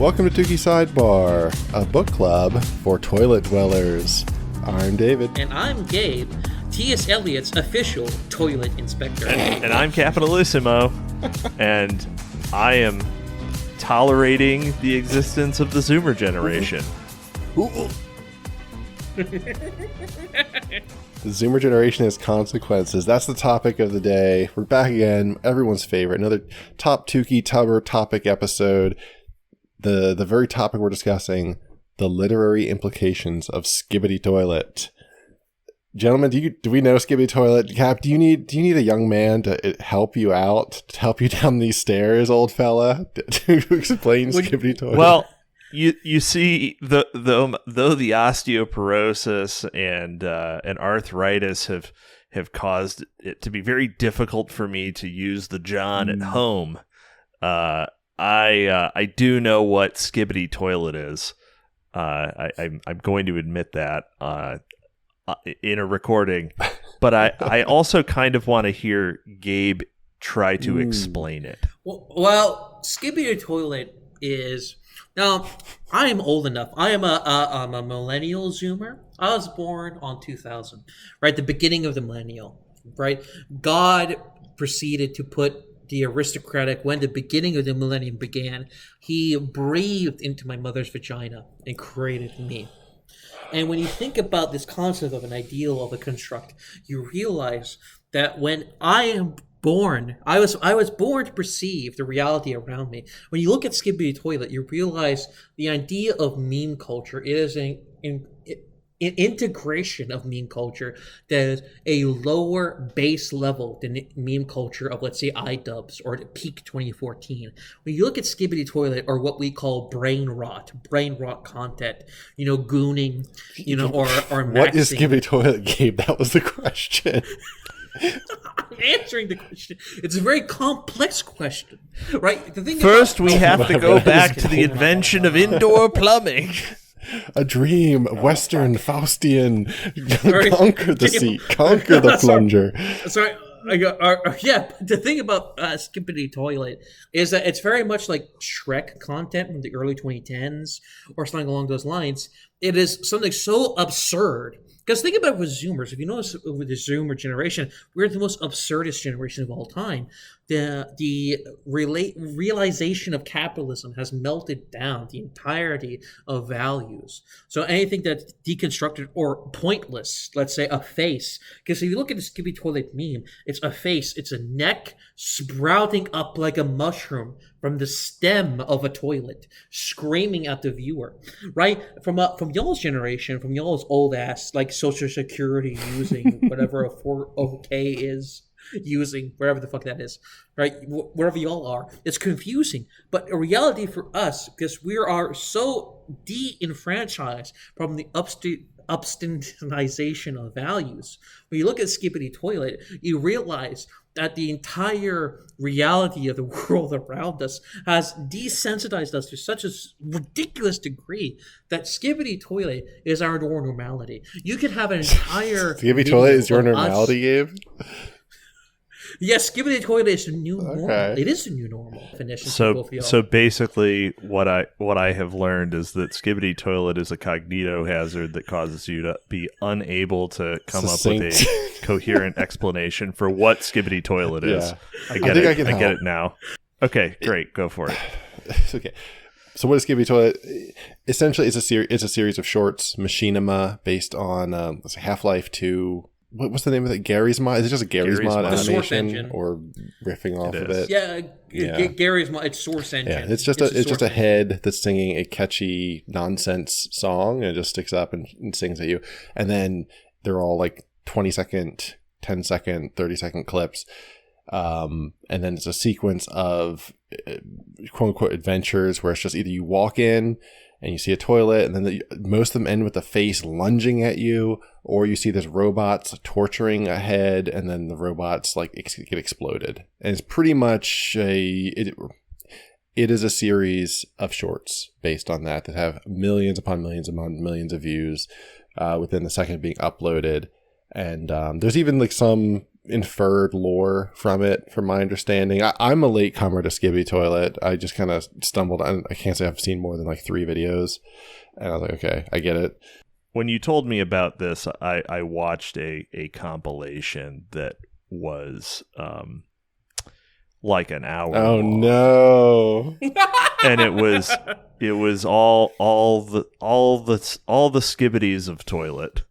Welcome to TOOKY'S Sidebar, a book club for toilet dwellers. I'm David. And I'm Gabe, T.S. Eliot's official toilet inspector. And I'm Capitalissimo, and I am tolerating the existence of the Zoomer generation. The Zoomer generation has consequences. That's the topic of the day. We're back again. Everyone's favorite. Another top TOOKY Tubber topic episode. The very topic we're discussing, the literary implications of Skibidi Toilet. Gentlemen, do we know Skibidi Toilet? Cap, do you need a young man to help you out, to help you down these stairs, old fella, to explain Skibidi Toilet? Well, you see, though the osteoporosis and arthritis have caused it to be very difficult for me to use the John at home. I do know what Skibidi Toilet is. I'm going to admit that in a recording, but I also kind of want to hear Gabe try to explain it. Well, Skibidi Toilet is... Now, I am old enough. I am a millennial Zoomer. I was born on 2000, right? The beginning of the millennial, right? God proceeded to put the aristocratic, when the beginning of the millennium began, he breathed into my mother's vagina and created me. And when you think about this concept of an ideal, of a construct, you realize that when I am born, I was born to perceive the reality around me. When you look at Skibidi Toilet, you realize the idea of meme culture is an integration of meme culture that is a lower base level than meme culture of, let's say, iDubbbz or peak 2014. When you look at Skibidi Toilet, or what we call brain rot content, gooning, or maxing. What is Skibidi Toilet, Gabe? That was the question. I'm answering the question. It's a very complex question, right? First, we have to go back to the invention of indoor plumbing. A dream, Western, Faustian, conquer the seat, conquer the plunger. Sorry. The thing about Skibidi Toilet is that it's very much like Shrek content from the early 2010s or something along those lines. It is something so absurd. Because think about it with Zoomers. If you notice with the Zoomer generation, we're the most absurdist generation of all time. The realization of capitalism has melted down the entirety of values. So anything that's deconstructed or pointless, let's say a face. Because if you look at the Skibidi Toilet meme, it's a face. It's a neck sprouting up like a mushroom from the stem of a toilet, screaming at the viewer, right? From y'all's generation, from y'all's old ass, like Social Security using whatever a 401k is, using whatever the fuck that is, right? Wherever y'all are, it's confusing. But a reality for us, because we are so de-enfranchised from the upstandardization of values. When you look at Skibidi Toilet, you realize that the entire reality of the world around us has desensitized us to such a ridiculous degree that Skibidi Toilet is our normality. You could have an entire Skibidi Toilet is your normality, Gabe? Yes, Skibidi Toilet is the new normal. It is the new normal definition. So basically, what I have learned is that Skibidi Toilet is a cognito hazard that causes you to be unable to come up with a coherent explanation for what Skibidi Toilet is. Yeah. I get it now. Okay, great, go for it. Okay. So what is Skibidi Toilet? Essentially, it's a series of shorts, machinima, based on Half-Life 2. What's the name of it? Gary's Mod? Is it just a Gary's Mod animation, or riffing off of it? Yeah. Gary's Mod. It's Source Engine. Yeah, it's just a head that's singing a catchy nonsense song, and it just sticks up and sings at you. And then they're all like 20-second, 10-second, 30-second clips. And then it's a sequence of quote unquote adventures where it's just either you walk in and you see a toilet, and then most of them end with the face lunging at you, or you see there's robots torturing a head, and then the robots get exploded. And it's pretty much it is a series of shorts based on that have millions upon millions of views within the second of being uploaded. And there's even some inferred lore from it, from my understanding. I'm a latecomer to Skibidi Toilet. I just kind of stumbled on. I can't say I've seen more than like 3 videos, and I was like, okay, I get it. When you told me about this, I watched a compilation that was like an hour. Oh long. no! And it was all the Skibidis of Toilet,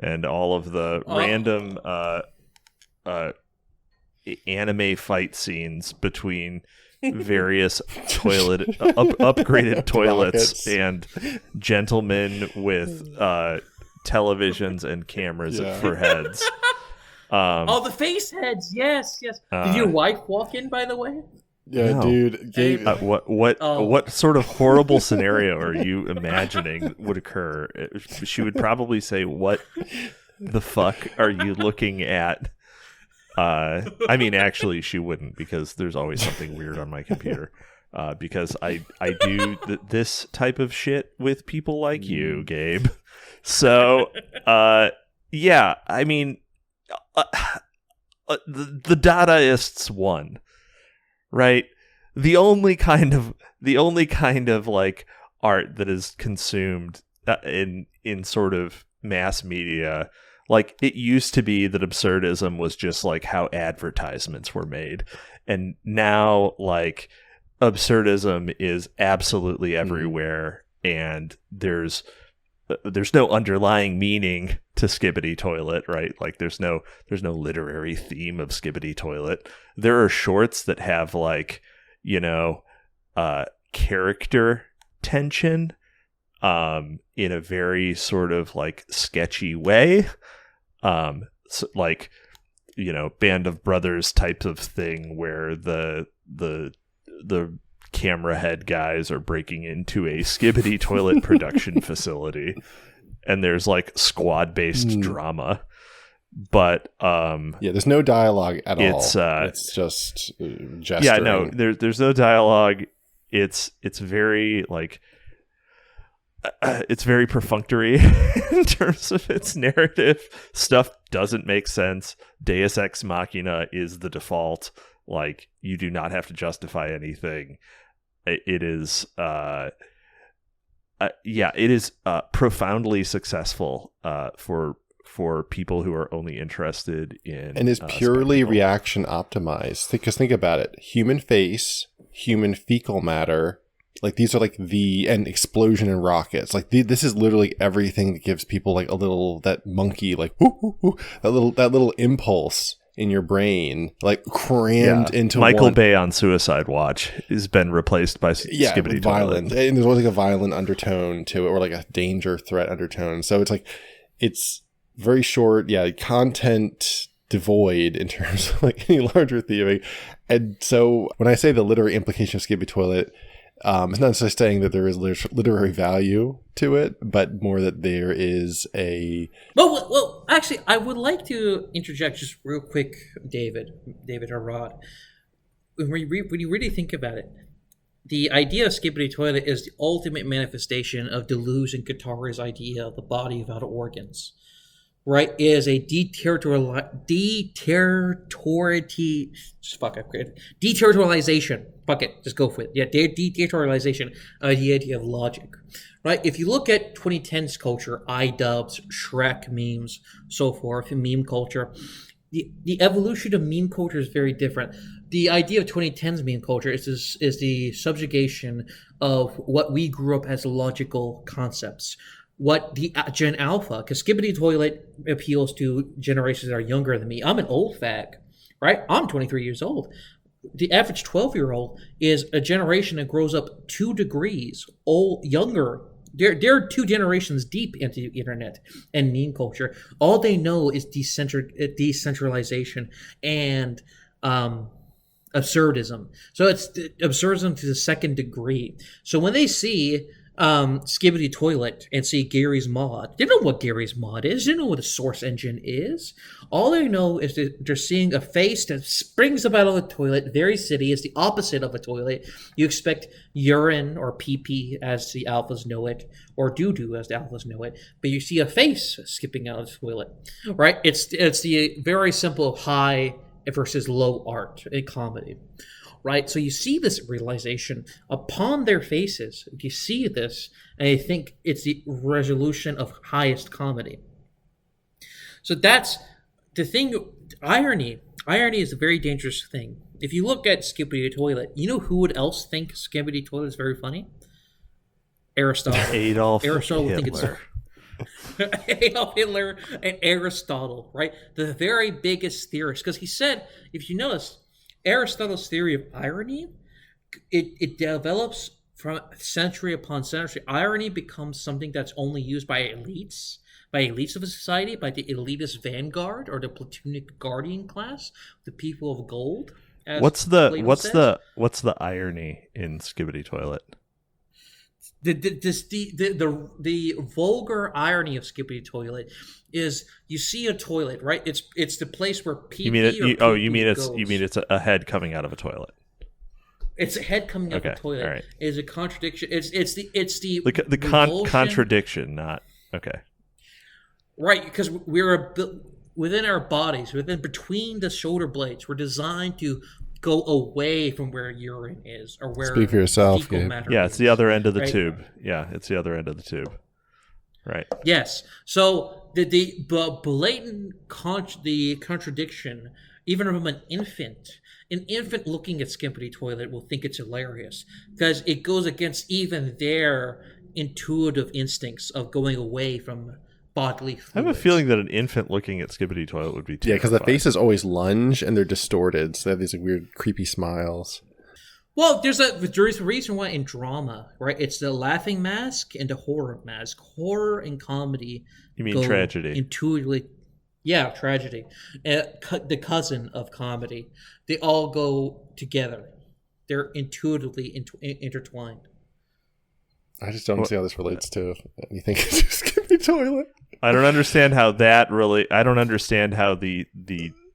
and all of the random anime fight scenes between various upgraded toilets and gentlemen with televisions and cameras for heads. The face heads, yes. Did your wife walk in, by the way? Yeah, No. dude. Gabe, What sort of horrible scenario are you imagining would occur? She would probably say, "What the fuck are you looking at?" I mean, actually, she wouldn't, because there's always something weird on my computer. Because I do this type of shit with people like you, Gabe. So, yeah, I mean, the Dadaists won, right? The only kind of like art that is consumed in sort of mass media. Like, it used to be that absurdism was just like how advertisements were made. And now, like, absurdism is absolutely everywhere, and there's no underlying meaning to Skibidi Toilet, right? Like, there's no literary theme of Skibidi Toilet. There are shorts that have, like, you know, character tension in a very sort of like sketchy way. So, like, you know, Band of Brothers type of thing, where the camera head guys are breaking into a Skibidi Toilet production facility, and there's like squad-based drama. But there's no dialogue at all. It's just gesturing. Yeah, no, there's no dialogue. It's very like it's very perfunctory in terms of its narrative. Stuff doesn't make sense. Deus Ex Machina is the default. Like, you do not have to justify anything. It is profoundly successful for people who are only interested in, and is purely spectacle. reaction optimized. Because think about it: human face, human fecal matter. Like, these are like and explosion and rockets. Like, this is literally everything that gives people like a little, that monkey, like that little impulse in your brain, like crammed into Michael one. Bay on Suicide Watch has been replaced by Skibidi violent, Toilet. and there's always like a violent undertone to it, or like a danger threat undertone. So it's like, it's very short, content devoid in terms of like any larger theming. And so when I say the literary implication of Skibidi Toilet, it's not necessarily saying that there is literary value to it, but more that there is a... Well, actually, I would like to interject just real quick, David or Rod. When you really think about it, the idea of Skibidi Toilet is the ultimate manifestation of Deleuze and Guattari's idea of the body without organs. Right, is a deterritorialization. Fuck it, just go for it. Yeah, deterritorialization of the idea of logic. Right, if you look at 2010s culture, iDubbbz, Shrek memes, so forth, meme culture, the evolution of meme culture is very different. The idea of 2010s meme culture is the subjugation of what we grew up as logical concepts. What the Gen Alpha, because Skibidi Toilet appeals to generations that are younger than me. I'm an old fag, right? I'm 23 years old. The average 12-year-old is a generation that grows up 2 degrees younger. They're 2 generations deep into the internet and meme culture. All they know is decentralization and absurdism. So it's absurdism to the second degree. So when they see Skibidi Toilet and see Gary's mod. They don't know what Gary's mod is. They don't know what a source engine is. All they know is that they're seeing a face that springs up out of the toilet. Very city is the opposite of a toilet. You expect urine or pee-pee as the alphas know it, or doo-doo as the alphas know it. But you see a face skipping out of the toilet, right? It's the very simple high versus low art in comedy. Right, so you see this realization upon their faces. You see this, and I think it's the resolution of highest comedy. So that's the thing. Irony is a very dangerous thing. If you look at Skibidi Toilet, you know who would else think Skibidi Toilet is very funny? Aristotle. Aristotle would think it's Adolf Hitler and Aristotle, right? The very biggest theorist, because he said, if you notice, Aristotle's theory of irony, it develops from century upon century. Irony becomes something that's only used by elites of a society, by the elitist vanguard or the Platonic guardian class, the people of gold. What's the irony in Skibidi Toilet? The vulgar irony of Skibidi Toilet is you see a toilet, right? It's the place where people. You mean it's a head coming out of a toilet. It's a head coming out of a toilet. Right. Is a contradiction. It's the contradiction, not okay. Right, because we're within our bodies, between the shoulder blades, we're designed to go away from where urine is or where speak for yourself. fecal matter Yeah, it's the other end of the right? tube. Yeah, it's the other end of the tube. Right. Yes. So the blatant the contradiction, even from an infant looking at Skibidi Toilet will think it's hilarious because it goes against even their intuitive instincts of going away from bodily fluids. I have a feeling that an infant looking at Skibidi Toilet would be terrified. Yeah, because the faces always lunge and they're distorted, so they have these weird, creepy smiles. Well, there's a reason why in drama, right? It's the laughing mask and the horror mask. Horror and comedy. You mean tragedy? Intuitively, yeah, tragedy. The cousin of comedy. They all go together. They're intuitively intertwined. I just don't see how this relates to anything. Skibidi Toilet. I don't understand how that really. I don't understand how the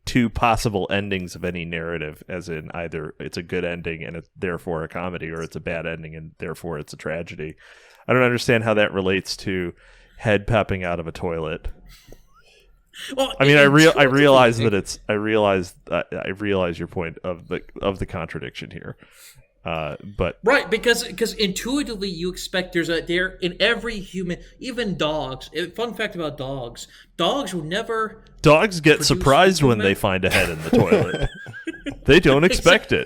two possible endings of any narrative, as in either it's a good ending and it's therefore a comedy, or it's a bad ending and therefore it's a tragedy. I don't understand how that relates to head popping out of a toilet. Well, I mean, I realize that it's. I realize your point of the contradiction here. But right, because intuitively you expect there in every human, even dogs. Fun fact about dogs will never. Dogs get surprised when they find a head in the toilet. They don't expect it.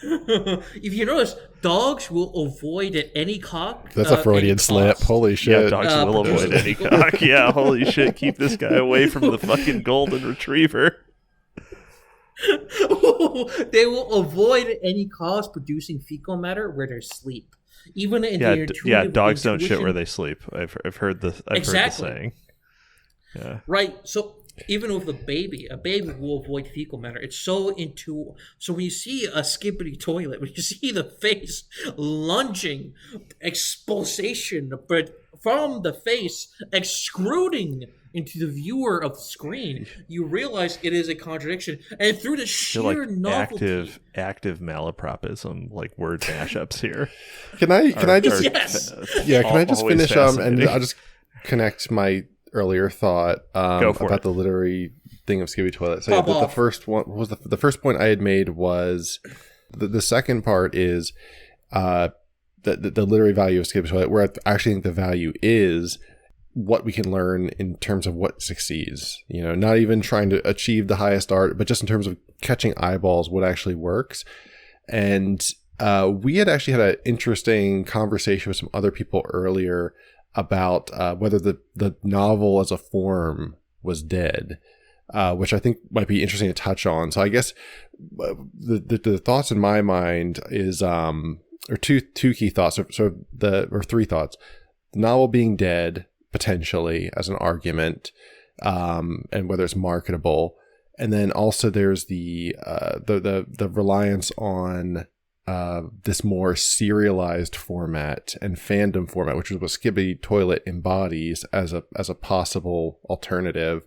If you notice, dogs will avoid at any cock. That's a Freudian slip. Holy shit. Yeah, dogs will avoid any cock. Yeah, holy shit. Keep this guy away from the fucking golden retriever. They will avoid at any cost producing fecal matter where they sleep. Even in dogs don't shit where they sleep. I've heard the heard the saying. Yeah. Right. So even with a baby will avoid fecal matter. It's so when you see a Skibidi Toilet, when you see the face lunging, expulsation, but from the face extruding into the viewer of the screen, you realize it is a contradiction, and through the sheer novelty, active malapropism, like word mashups here. Can I just finish and I'll just connect my earlier thought about the literary thing of Skibidi Toilet. So the first one was the first point I had made was the second part is the literary value of Skibidi Toilet, where I actually think the value is what we can learn in terms of what succeeds, not even trying to achieve the highest art, but just in terms of catching eyeballs, what actually works. And we had actually had an interesting conversation with some other people earlier about whether the novel as a form was dead, which I think might be interesting to touch on. So I guess the thoughts in my mind is, or two key thoughts, or three thoughts. The novel being dead, potentially, as an argument, and whether it's marketable. And then also there's the reliance on this more serialized format and fandom format, which is what Skibidi Toilet embodies as a possible alternative.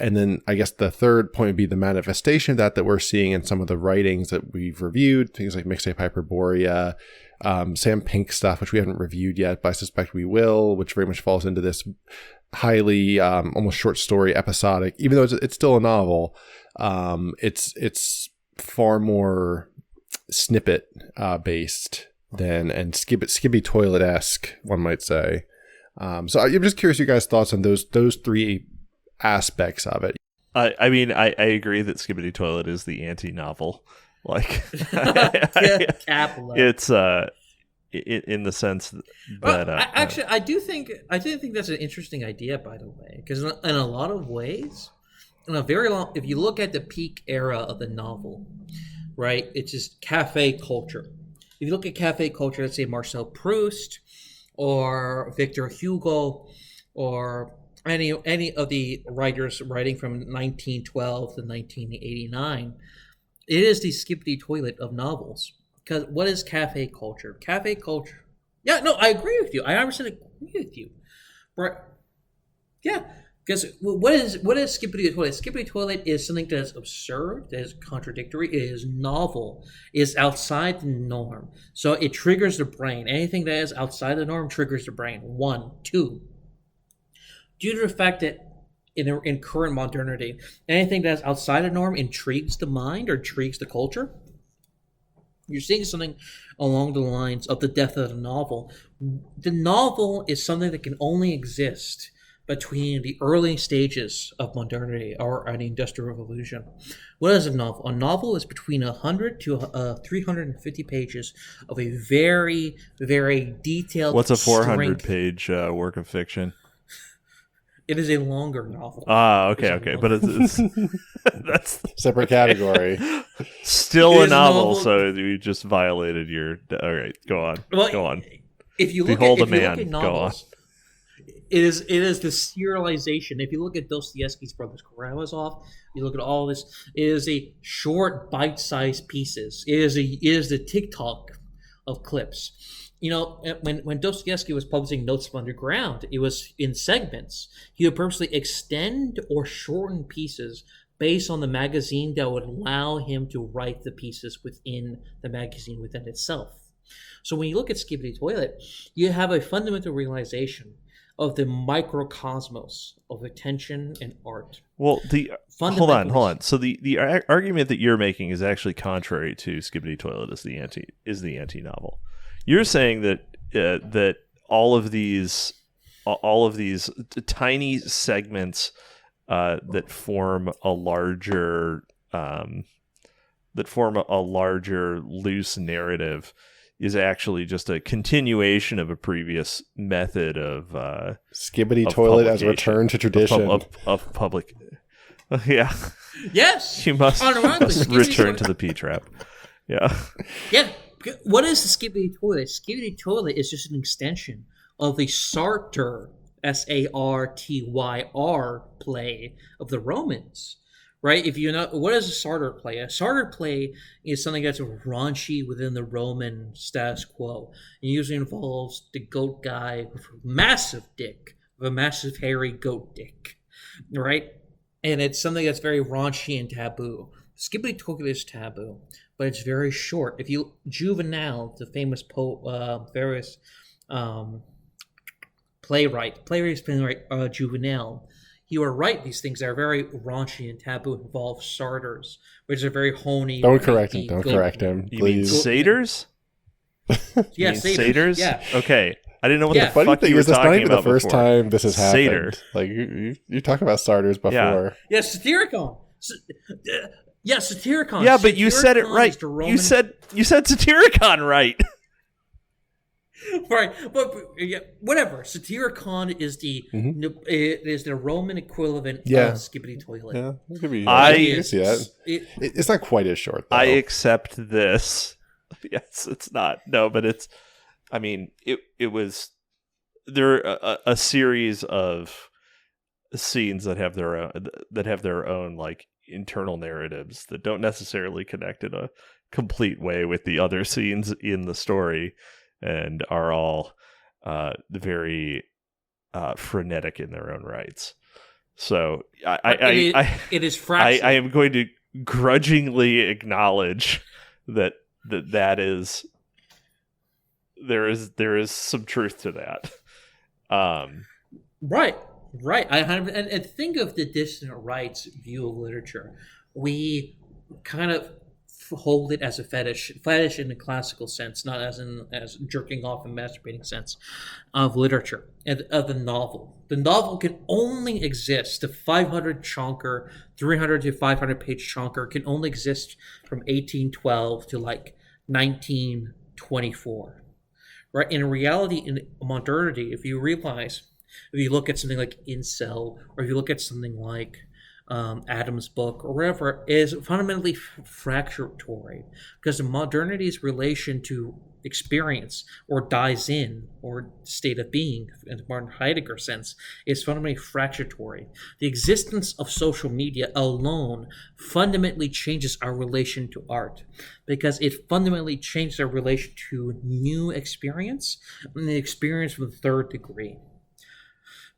And then I guess the third point would be the manifestation of that we're seeing in some of the writings that we've reviewed, things like Mixtape Hyperborea, Sam Pink stuff, which we haven't reviewed yet, but I suspect we will, which very much falls into this highly almost short story episodic, even though it's still a novel. It's far more snippet based than, and Skibidi Toilet-esque, one might say. So I'm just curious your guys' thoughts on those three aspects of it. I mean, I agree that Skibidi Toilet is the anti-novel. Like, it's in the sense that I do think that's an interesting idea, by the way, because in a lot of ways, in a very long, if you look at the peak era of the novel, right, it's just cafe culture. If you look at cafe culture, let's say Marcel Proust or Victor Hugo or any of the writers writing from 1912 to 1989, it is the Skibidi Toilet of novels. Because what is cafe culture? Cafe culture. Yeah, no, I agree with you. I 100% agree with you. Right? Yeah. Because what is Skibidi Toilet? Skibidi Toilet is something that is absurd, that is contradictory, it is novel, it is outside the norm. So it triggers the brain. Anything that is outside the norm triggers the brain. 1, 2. Due to the fact that in current modernity, anything that's outside the norm intrigues the mind or intrigues the culture. You're seeing something along the lines of the death of the novel. The novel is something that can only exist between the early stages of modernity or an industrial revolution. What is a novel? A novel is between 100 to 350 pages of a very, very detailed. What's a 400-page work of fiction? It is a longer novel. Okay. But it's that's separate category. Still a novel, so you just violated your. All right, go on. Well, go on. If you look Behold at, a man. Novels, go on. It is the serialization. If you look at Dostoevsky's Brothers Karamazov, you look at all this. It is a short, bite-sized pieces. It is the TikTok of clips. You know, when Dostoevsky was publishing Notes from Underground, it was in segments. He would purposely extend or shorten pieces based on the magazine that would allow him to write the pieces within the magazine within itself. So when you look at Skibidi Toilet, you have a fundamental realization of the microcosmos of attention and art. Well, hold on. So the argument that you're making is actually contrary to Skibidi Toilet as the anti-novel. You're saying that that all of these tiny segments that form a larger loose narrative is actually just a continuation of a previous method of Skibidi Toilet as a return to tradition of public. Yeah. Yes. You must return to the P trap. Yeah. Yeah. What is the Skibidi Toilet? Skibidi Toilet is just an extension of the Sartre, Sartyr play of the Romans, right? If you know, what is a Sartre play? A Sartre play is something that's raunchy within the Roman status quo. It usually involves the goat guy with a massive dick, with a massive hairy goat dick, right? And it's something that's very raunchy and taboo. Skibidi Toilet is taboo, but it's very short. If you Juvenal, the famous playwright Juvenal, he would write these things that are very raunchy and taboo, involve Sarters, which are very honey. Don't correct him. Don't correct him. You mean satyrs? Yeah, satyrs. Yeah. Okay. I didn't know what the fuck you were talking about. The first before. time this has happened. Satyr. Like you talk about Sarters before. Yeah, Satyricon. Yeah, Satyricon. Yeah, but you said it right. You said Satyricon right. Right, but yeah, whatever. Satyricon is the Roman equivalent of Skibidi Toilet. Yeah, it could be. It's not quite as short, though. I accept this. Yes, it's not. No, but it's. I mean, it was. There are a series of scenes that have their own like internal narratives that don't necessarily connect in complete way with the other scenes in the story, and are all very frenetic in their own rights. So it is fractured. I am going to grudgingly acknowledge that is there is some truth to that. Right. And think of the dissident right's view of literature. We kind of hold it as a fetish in the classical sense, not as jerking off and masturbating sense of literature and of the novel. The novel can only exist. The 500 chonker, 300 to 500 page chonker can only exist from 1812 to like 1924. Right? In reality, in modernity, if you look at something like Incel, or if you look at something like Adam's book, or whatever, is fundamentally fracturatory, because modernity's relation to experience, or dies in, or state of being, in the Martin Heidegger sense, is fundamentally fracturatory. The existence of social media alone fundamentally changes our relation to art, because it fundamentally changes our relation to new experience, and the experience from the third degree.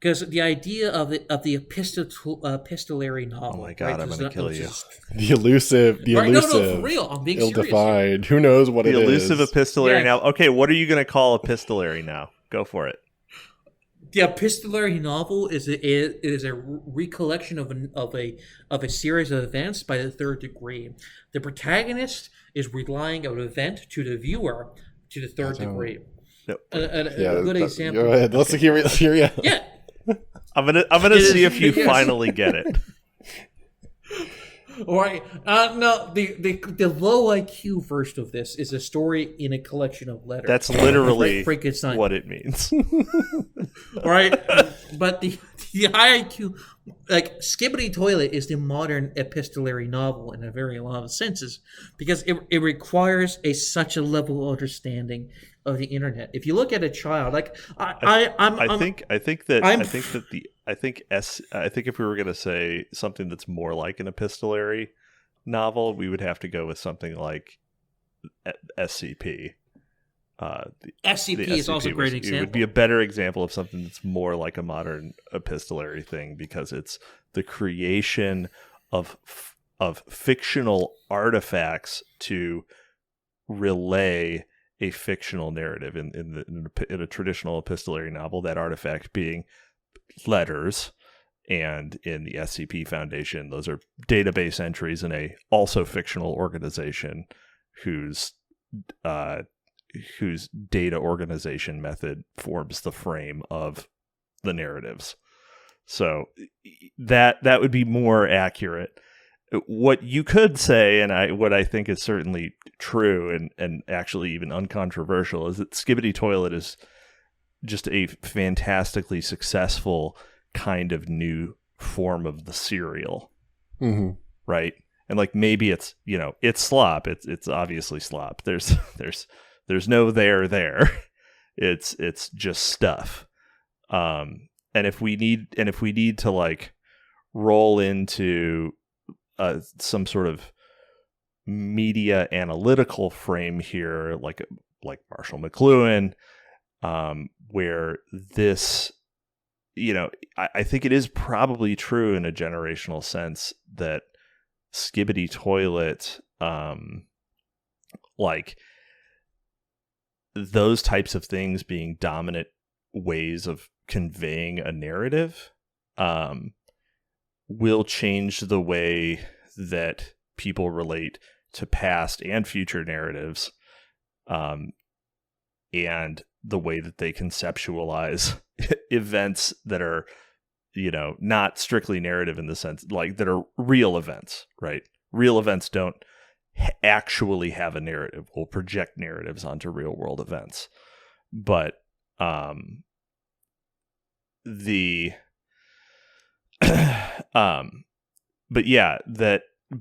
Because the idea of the epistolary novel. Oh my God, I'm going to kill you. The elusive. No, for real. I'm being ill-defined. Who knows what it is? The elusive epistolary novel. Okay, what are you going to call epistolary now? Go for it. The epistolary novel is a recollection of a series of events by the third degree. The protagonist is relying on an event to the viewer to the third degree. No. A good example. Go ahead. Let's hear you. Yeah. I'm gonna see if you finally get it. All right. No, the low IQ version of this is a story in a collection of letters. That's literally Frankenstein. what it means. All right. But the high IQ, like Skibidi Toilet, is the modern epistolary novel in a very lot of senses, because it requires such a level of understanding of the internet. If you look at a child, like I think if we were going to say something that's more like an epistolary novel, we would have to go with something like SCP. SCP is also a great example. It would be a better example of something that's more like a modern epistolary thing, because it's the creation of fictional artifacts to relay a fictional narrative in a traditional epistolary novel, that artifact being letters, and in the SCP Foundation, those are database entries in a also fictional organization whose data organization method forms the frame of the narratives. So that would be more accurate. What you could say, and what I think is certainly true and actually even uncontroversial, is that Skibidi Toilet is just a fantastically successful kind of new form of the serial, right? And like, maybe it's slop. It's obviously slop. There's no there. It's just stuff. And if we need to like roll into some sort of media analytical frame here, like Marshall McLuhan, where this, I think it is probably true in a generational sense that Skibidi Toilet, like those types of things being dominant ways of conveying a narrative, will change the way that people relate to past and future narratives, and the way that they conceptualize events that are, not strictly narrative in the sense, like, that are real events, right? Real events don't actually have a narrative. We'll project narratives onto real world events. But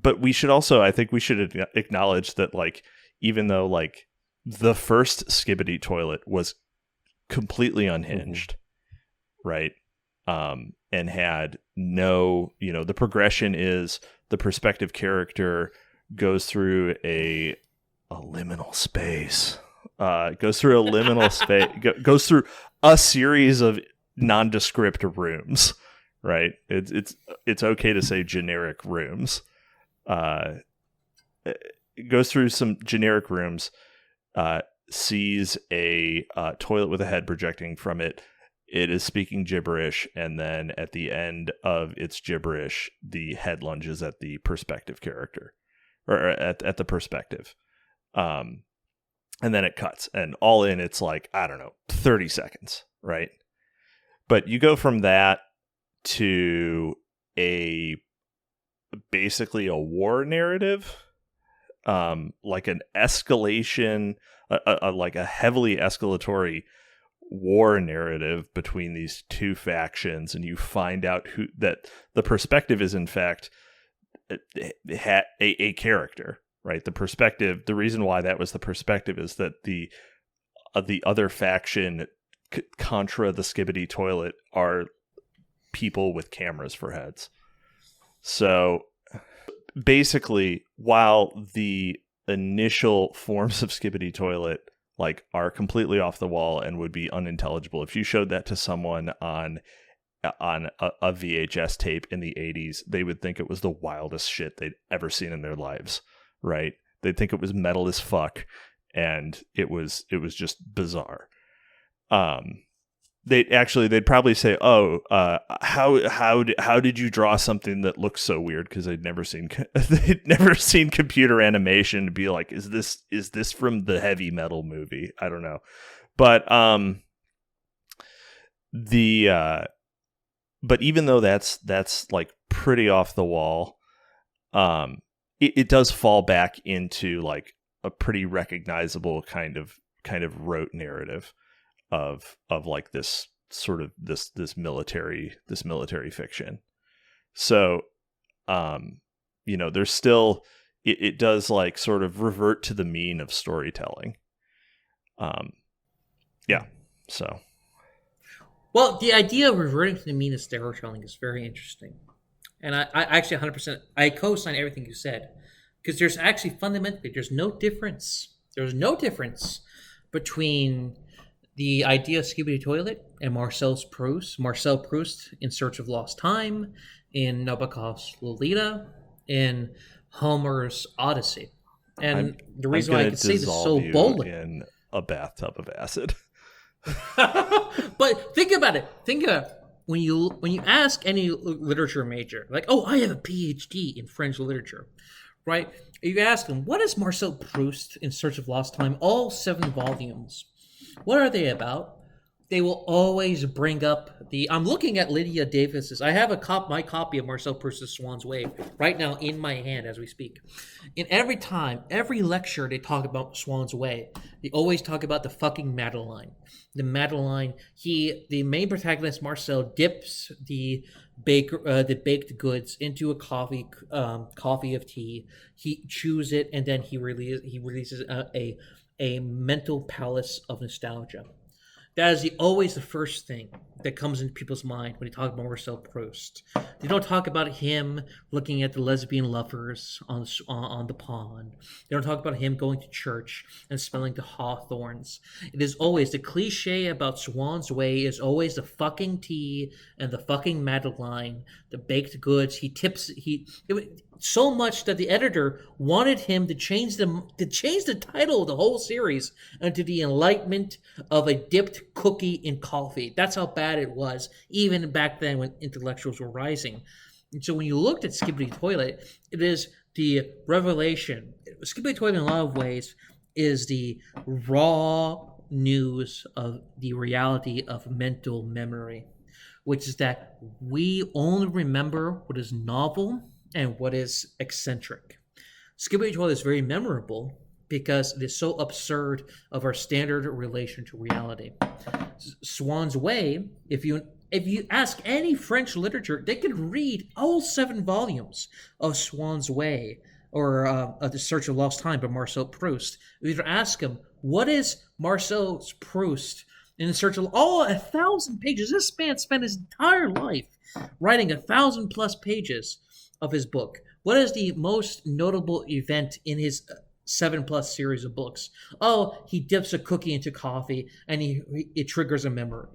but we should also, I think we should acknowledge that, like, even though like the first Skibidi Toilet was completely unhinged, right? And had no, the progression is the perspective character goes through a liminal space. Goes through a liminal space. Goes through a series of nondescript rooms. Right? It's okay to say generic rooms. It goes through some generic rooms. Sees a toilet with a head projecting from it. It is speaking gibberish, and then at the end of its gibberish, the head lunges at the perspective character, or at the perspective. And then it cuts, and all in, it's like, I don't know, 30 seconds, right? But you go from that to basically a war narrative, like an escalation, like a heavily escalatory war narrative between these two factions, and you find out that the perspective is in fact a character, right? The reason why that was the perspective is that the other faction contra the Skibidi Toilet are people with cameras for heads. So basically, while the initial forms of Skibidi Toilet like are completely off the wall and would be unintelligible, if you showed that to someone on a VHS tape in the 80s, they would think it was the wildest shit they'd ever seen in their lives, right? They'd think it was metal as fuck, and it was just bizarre. They'd probably say, "Oh, how did you draw something that looks so weird?" Because they'd never seen computer animation. To be like, is this from the heavy metal movie? I don't know, but but even though that's like pretty off the wall, it does fall back into like a pretty recognizable kind of rote narrative of like this sort of this military fiction. So there's still it does like sort of revert to the mean of storytelling. So well, the idea of reverting to the mean of storytelling is very interesting, and I actually 100% I co-sign everything you said, because there's actually fundamentally there's no difference between the idea of Skibidi Toilet and Marcel Proust in Search of Lost Time, in Nabokov's Lolita, in Homer's Odyssey. And the reason why I can say this so boldly in a bathtub of acid. But think about it. When you ask any literature major, like, oh, I have a PhD in French literature, right? You ask them, what is Marcel Proust in Search of Lost Time? All 7 volumes. What are they about? They will always bring up I'm looking at Lydia Davis's. I have my copy of Marcel Proust's Swan's Way right now in my hand as we speak. And every lecture they talk about Swan's Way, they always talk about the fucking Madeline. The Madeline, the main protagonist, Marcel, dips the baked goods into a coffee of tea. He chews it, and then he releases a mental palace of nostalgia. That is always the first thing that comes into people's mind when they talk about Marcel Proust. They don't talk about him looking at the lesbian lovers on the pond. They don't talk about him going to church and smelling the hawthorns. It is always the cliche about Swan's Way is always the fucking tea and the fucking Madeline, the baked goods. So much that the editor wanted him to change the title of the whole series into The Enlightenment of a Dipped Cookie in Coffee. That's how bad it was, even back then when intellectuals were rising. And so when you looked at Skibidi Toilet, it is the revelation. Skibidi Toilet in a lot of ways is the raw news of the reality of mental memory, which is that we only remember what is novel and what is eccentric. Skibidi Toilet is very memorable because it is so absurd of our standard relation to reality. Swan's Way, if you ask any French literature, they could read all 7 volumes of Swan's Way or of The Search of Lost Time by Marcel Proust. If you ask them, what is Marcel Proust in search of 1,000 pages? This man spent his entire life writing 1,000+ pages of his book. What is the most notable event in his 7+ series of books. Oh, he dips a cookie into coffee and it triggers a memory.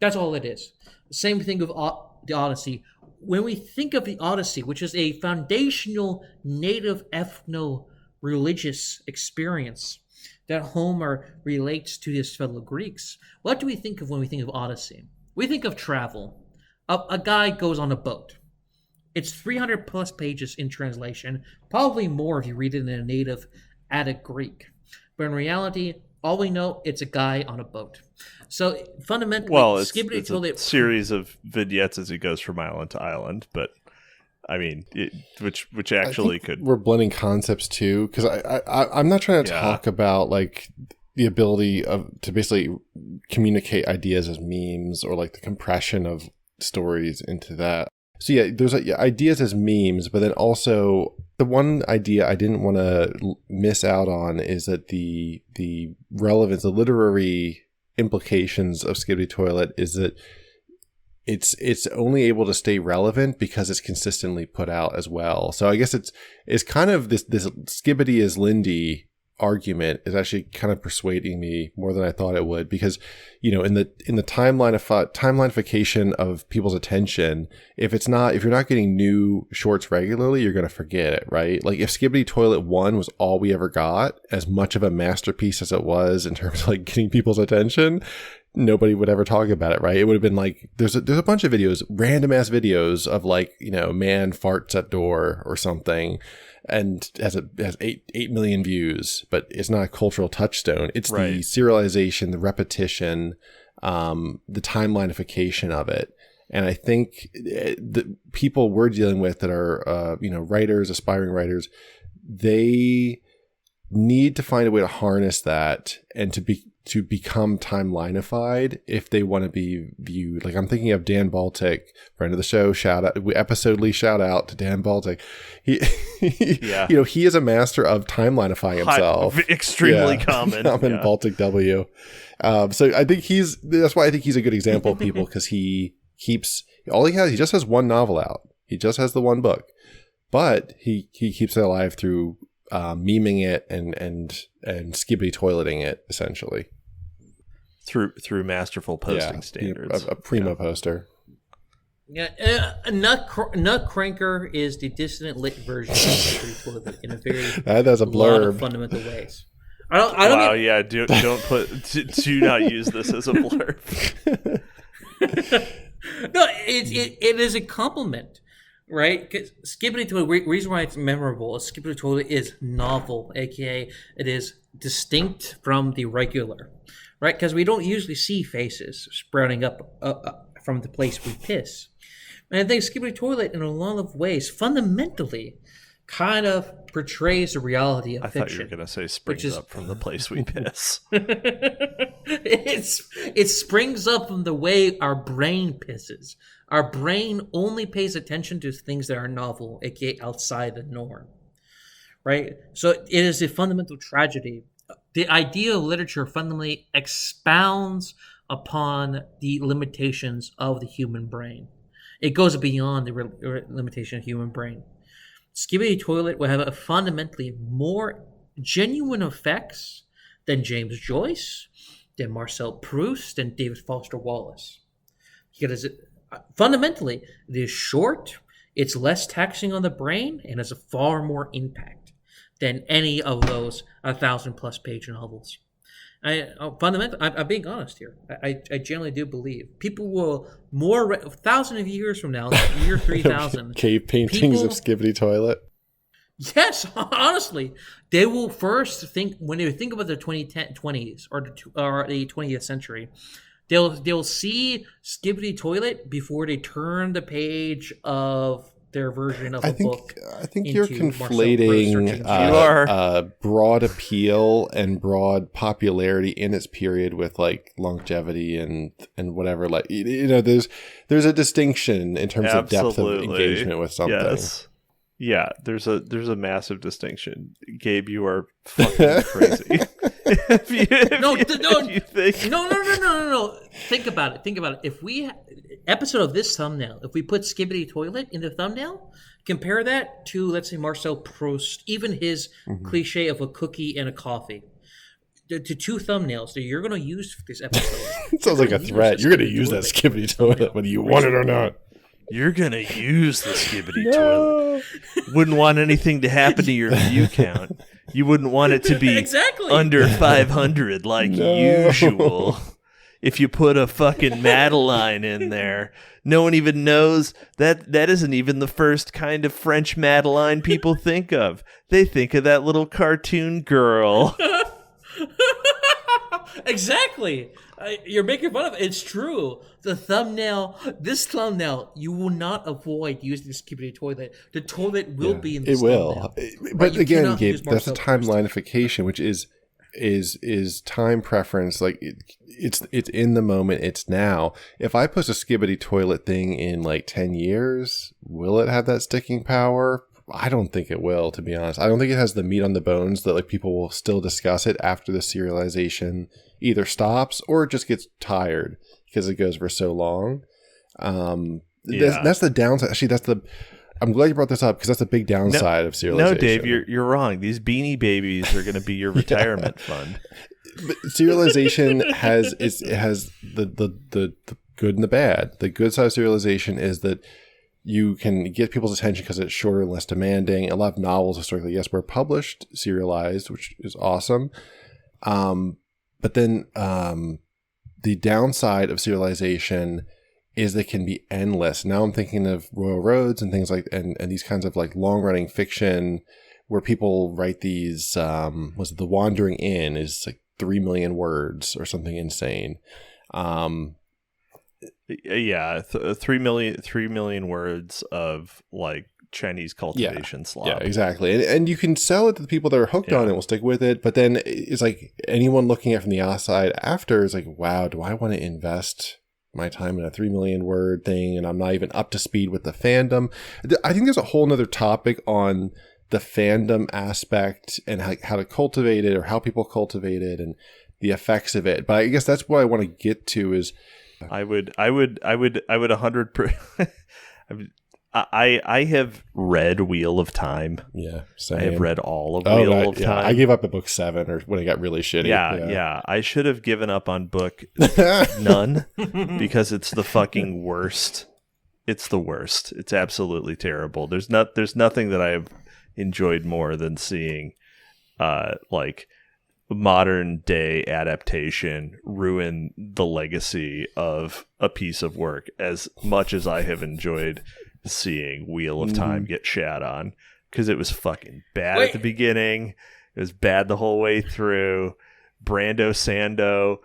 That's all it is. Same thing with the Odyssey. When we think of the Odyssey, which is a foundational native ethno-religious experience that Homer relates to his fellow Greeks, what do we think of when we think of Odyssey? We think of travel. A guy goes on a boat. It's 300+ pages in translation, probably more if you read it in a native Attic Greek. But in reality, all we know, it's a guy on a boat. So fundamentally, it's a series of vignettes as he goes from island to island. But I mean, which actually could. We're blending concepts too, because I'm not trying to talk about like the ability to basically communicate ideas as memes or like the compression of stories into that. So yeah, there's ideas as memes, but then also the one idea I didn't want to miss out on is that the relevance, the literary implications of Skibidi Toilet is that it's only able to stay relevant because it's consistently put out as well. So I guess it's kind of this Skibidi is Lindy argument is actually kind of persuading me more than I thought it would, because in the timelinification of people's attention, if you're not getting new shorts regularly, you're going to forget it, right? Like if Skibidi Toilet 1 was all we ever got, as much of a masterpiece as it was in terms of like getting people's attention, nobody would ever talk about it, right? It would have been like there's a bunch of videos, random ass videos of like man farts at door or something, and has 8 million views, but it's not a cultural touchstone. It's the serialization, the repetition, the timelinification of it. And I think the people we're dealing with that are writers, aspiring writers, they need to find a way to harness that and to become timelinified if they want to be viewed. Like I'm thinking of Dan Baltic, friend of the show, shout out to Dan Baltic. He he is a master of timelinifying himself. Extremely common. Baltic W. So I think that's why I think he's a good example of people, because he just has one novel out. He just has the one book, but he keeps it alive through meming it and Skibidi Toileting it, essentially through masterful posting standards. A primo poster. Yeah, Nutcranker is the dissident lit version of Skibidi Toilet in a very that has a blurb. Lot of fundamental ways. Do not use this as a blurb. No, it is a compliment. Right? Because Skibidi Toilet, reason why it's memorable is Skibidi Toilet is novel, aka it is distinct from the regular, right? Because we don't usually see faces sprouting up from the place we piss. And I think Skibidi Toilet, in a lot of ways, fundamentally kind of portrays the reality of fiction. I thought you were going to say springs up from the place we piss. It springs up from the way our brain pisses. Our brain only pays attention to things that are novel, aka outside the norm, right? So it is a fundamental tragedy. The idea of literature fundamentally expounds upon the limitations of the human brain. It goes beyond the limitation of the human brain. Skibidi Toilet will have a fundamentally more genuine effects than James Joyce, than Marcel Proust, than David Foster Wallace. Because fundamentally, it is short, it's less taxing on the brain, and has a far more impact than any of those 1,000+ page novels. I'm being honest here. I generally do believe people will 1,000 of years from now, year 3000, cave paintings of Skibidi Toilet. Yes, honestly, they will first think, when they think about the 2020s or the 20th century, they'll see Skibidi Toilet before they turn the page of their version of a book. I think you're conflating broad appeal and broad popularity in its period with like longevity and whatever. Like there's a distinction in terms of depth of engagement with something. Yes. Yeah, there's a massive distinction. Gabe, you are fucking crazy. No. Think about it. If we episode of this thumbnail, if we put Skibidi Toilet in the thumbnail, Compare that to, let's say, Marcel Proust, even his cliche of a cookie and a coffee. To two thumbnails that you're going to use for this episode. It sounds like a threat. You're going to use that Skibidi Toilet whether you want it or not. You're going to use the Skibidi Toilet. Wouldn't want anything to happen to your view count. You wouldn't want it to be under 500 like usual. If you put a fucking Madeline in there, no one even knows that isn't even the first kind of French Madeline people think of. They think of that little cartoon girl. Exactly. You're making fun of it. It's true. This thumbnail, you will not avoid using the Skibidi Toilet. The toilet will be in this thumbnail. But again, Gabe, that's a timelinification, which is time preference. Like it's in the moment. It's now. If I post a Skibidi Toilet thing in like 10 years, will it have that sticking power? I don't think it will, to be honest. I don't think it has the meat on the bones that like people will still discuss it after the serialization either stops or it just gets tired because it goes for so long. That's the downside. Actually, I'm glad you brought this up because that's a big downside of serialization. No, Dave, you're wrong. These Beanie Babies are going to be your retirement fund. But serialization has the good and the bad. The good side of serialization is that you can get people's attention because it's shorter and less demanding. A lot of novels historically, yes, were published serialized, which is awesome. But then the downside of serialization is it can be endless. Now I'm thinking of Royal Roads and things like, and these kinds of like long running fiction where people write these, was it The Wandering Inn is like 3 million words or something insane. Yeah, 3 million words of like Chinese cultivation slop. Yeah, exactly. And you can sell it to the people that are hooked on it, will stick with it. But then it's like anyone looking at it from the outside after is like, wow, do I want to invest my time in a 3 million word thing? And I'm not even up to speed with the fandom. I think there's a whole nother topic on the fandom aspect and how to cultivate it or how people cultivate it and the effects of it. But I guess that's what I want to get to is I would 100%. I have read Wheel of Time. Yeah, same. I have read all of Wheel of Time. I gave up at book 7 or when it got really shitty. Yeah. I should have given up on book none because it's the fucking worst. It's the worst. It's absolutely terrible. There's nothing that I have enjoyed more than seeing like modern day adaptation ruin the legacy of a piece of work as much as I have enjoyed seeing Wheel of Time get shat on, because it was fucking bad at the beginning. It was bad the whole way through. Brando Sando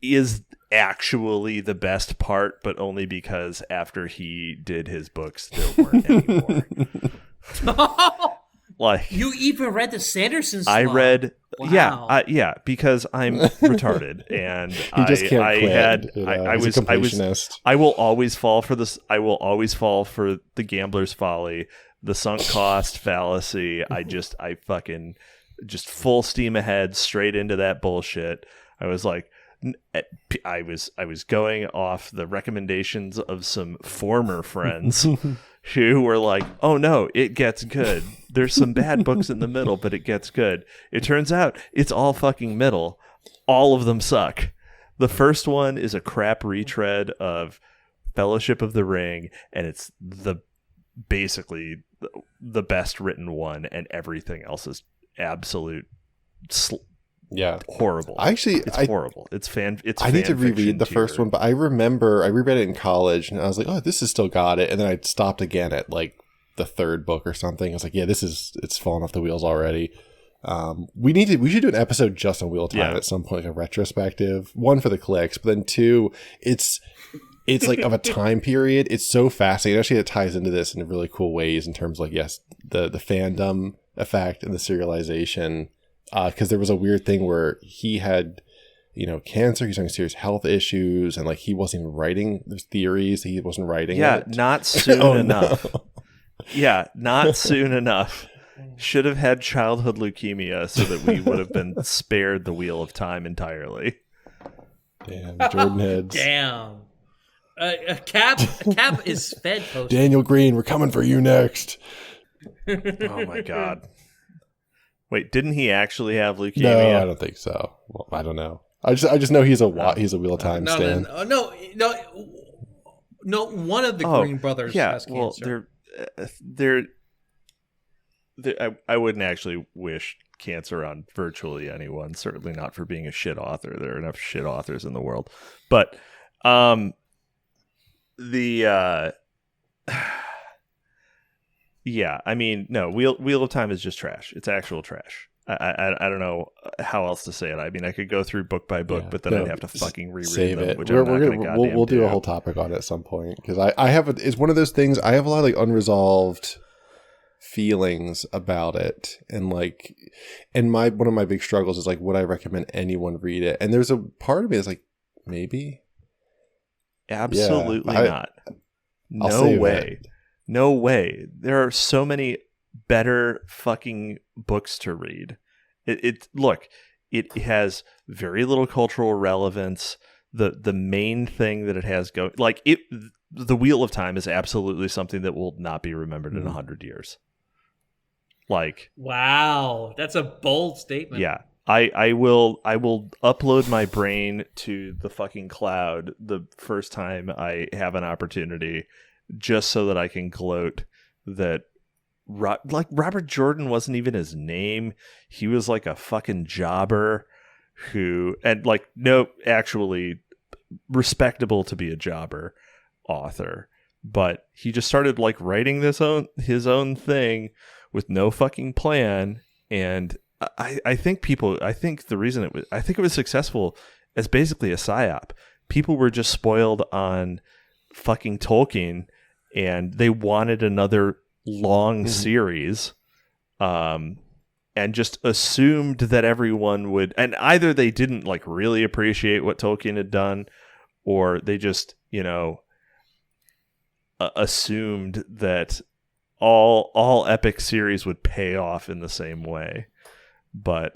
is actually the best part, but only because after he did his books, there weren't anymore. Like, you even read the Sandersons? I read, wow. because I'm retarded, and you just can't quit. I will always fall for this. I will always fall for the gambler's folly, the sunk cost fallacy. I fucking just full steam ahead, straight into that bullshit. I was like, I was going off the recommendations of some former friends who were like, oh no, it gets good. There's some bad books in the middle, but it gets good. It turns out it's all fucking middle. All of them suck. The first one is a crap retread of Fellowship of the Ring, and it's basically the best written one, and everything else is absolute horrible. It's horrible. I need to reread the first one, but I remember I reread it in college and I was like, oh, this has still got it. And then I stopped again at like the third book or something. I was like, yeah, it's fallen off the wheels already. We should do an episode just on Wheel of Time at some point, like a retrospective. One for the clicks, but then two, it's like of a time period. It's so fascinating. Actually, it ties into this in really cool ways in terms of like, yes, the fandom effect and the serialization. Because there was a weird thing where he had, cancer. He's having serious health issues, and like he wasn't even writing. There's theories he wasn't writing. Not soon enough. No. Yeah, not soon enough. Should have had childhood leukemia so that we would have been spared the Wheel of Time entirely. Damn, Jordan heads. Damn. Cap is fed post. Daniel Green, we're coming for you next. Oh my god. Wait, didn't he actually have leukemia? No, I don't think so. Well, I don't know. I just know he's a Wheel of Time stan. No. One of the Green brothers has cancer. I wouldn't actually wish cancer on virtually anyone. Certainly not for being a shit author. There are enough shit authors in the world. But yeah, I mean, no, Wheel of Time is just trash. It's actual trash. I don't know how else to say it. I mean, I could go through book by book, but then I'd have to fucking reread them. Which we'll do a whole topic on it at some point, because I have it's one of those things. I have a lot of like unresolved feelings about it, and one of my big struggles is like, would I recommend anyone read it? And there's a part of me that's like, maybe, absolutely not. No way. No way. There are so many better fucking books to read. It has very little cultural relevance. The main thing that it has going, the Wheel of Time is absolutely something that will not be remembered in 100 years. Wow, that's a bold statement. Yeah. I will upload my brain to the fucking cloud the first time I have an opportunity, just so that I can gloat that Robert Jordan wasn't even his name. He was like a fucking jobber actually respectable to be a jobber author, but he just started writing his own thing with no fucking plan. And I think the reason it was successful as basically a psyop. People were just spoiled on fucking Tolkien, and they wanted another long series, and just assumed that everyone would, and either they didn't really appreciate what Tolkien had done, or they just assumed that all epic series would pay off in the same way. But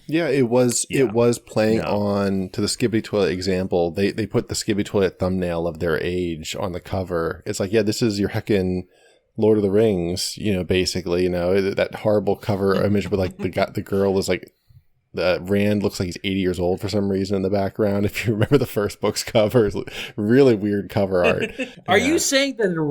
it was playing on to the Skibidi Toilet example. They put the Skibidi Toilet thumbnail of their age on the cover. It's like, yeah, this is your heckin' Lord of the Rings, basically, that horrible cover image with the girl is Rand looks like he's 80 years old for some reason in the background. If you remember the first book's cover, it's really weird cover art. Are you saying that the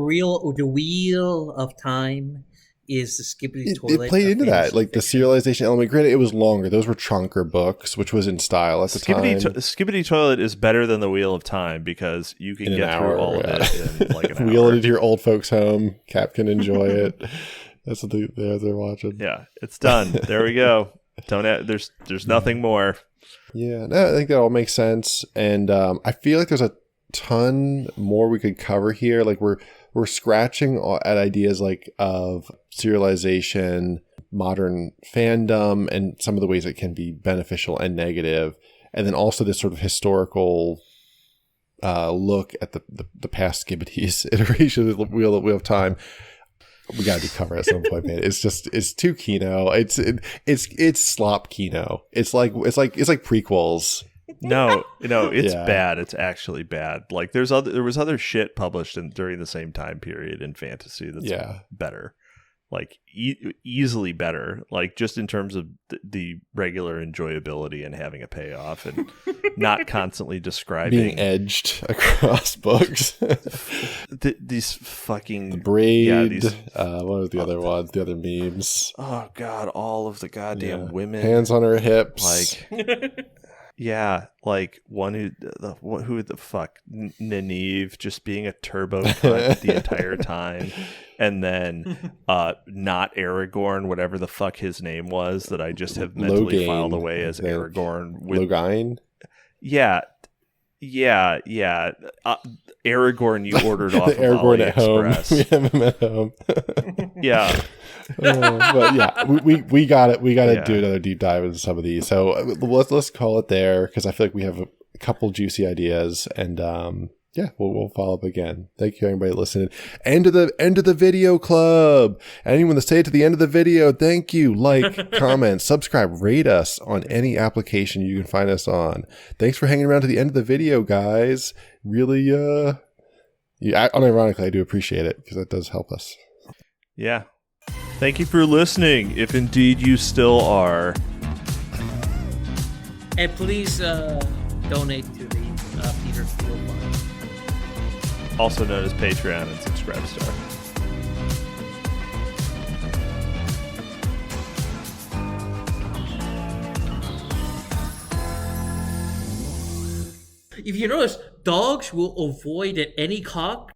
Wheel of Time is the Skibidi Toilet? It played into that, the serialization element. Granted, it was longer. Those were chunker books, which was in style at the time. Skibidi Toilet is better than the Wheel of Time because you can get through all of it in an hour. Wheel it into your old folks' home. Cap can enjoy it. That's what they're watching. Yeah, it's done. There we go. There's nothing more. Yeah, no, I think that all makes sense, and I feel like there's a ton more we could cover here. We're scratching at ideas of serialization, modern fandom, and some of the ways it can be beneficial and negative, and then also this sort of historical look at the past Skibidis iteration of the Wheel of Time. We got to cover at some point, man. It's too Kino. It's slop Kino. It's like prequels. No, it's bad. It's actually bad. There was other shit published during the same time period in fantasy that's better, easily better. Just in terms of the regular enjoyability and having a payoff, and not constantly describing being edged across books. These fucking the braid. What was the other ones? The other memes. Oh god, all of the goddamn women, hands on her hips. Yeah, one who the fuck, Nynaeve just being a turbo cunt the entire time, and then not Aragorn, whatever the fuck his name was that I just have mentally filed away as Aragorn. Logain? Yeah. Aragorn you ordered off of Aragorn at AliExpress. home. We have him at home. Yeah. But yeah, we got it. We got to do another deep dive into some of these. So let's call it there, because I feel like we have a couple juicy ideas, and yeah, we'll follow up again. Thank you, everybody listening. End of the video club. Anyone that stayed to the end of the video, thank you. Like, comment, subscribe, rate us on any application you can find us on. Thanks for hanging around to the end of the video, guys. Really, unironically, I do appreciate it because that does help us. Yeah. Thank you for listening, if indeed you still are. And please donate to the Peter Steele Fund. Also known as Patreon and Subscribe Star. If you notice, dogs will avoid at any cost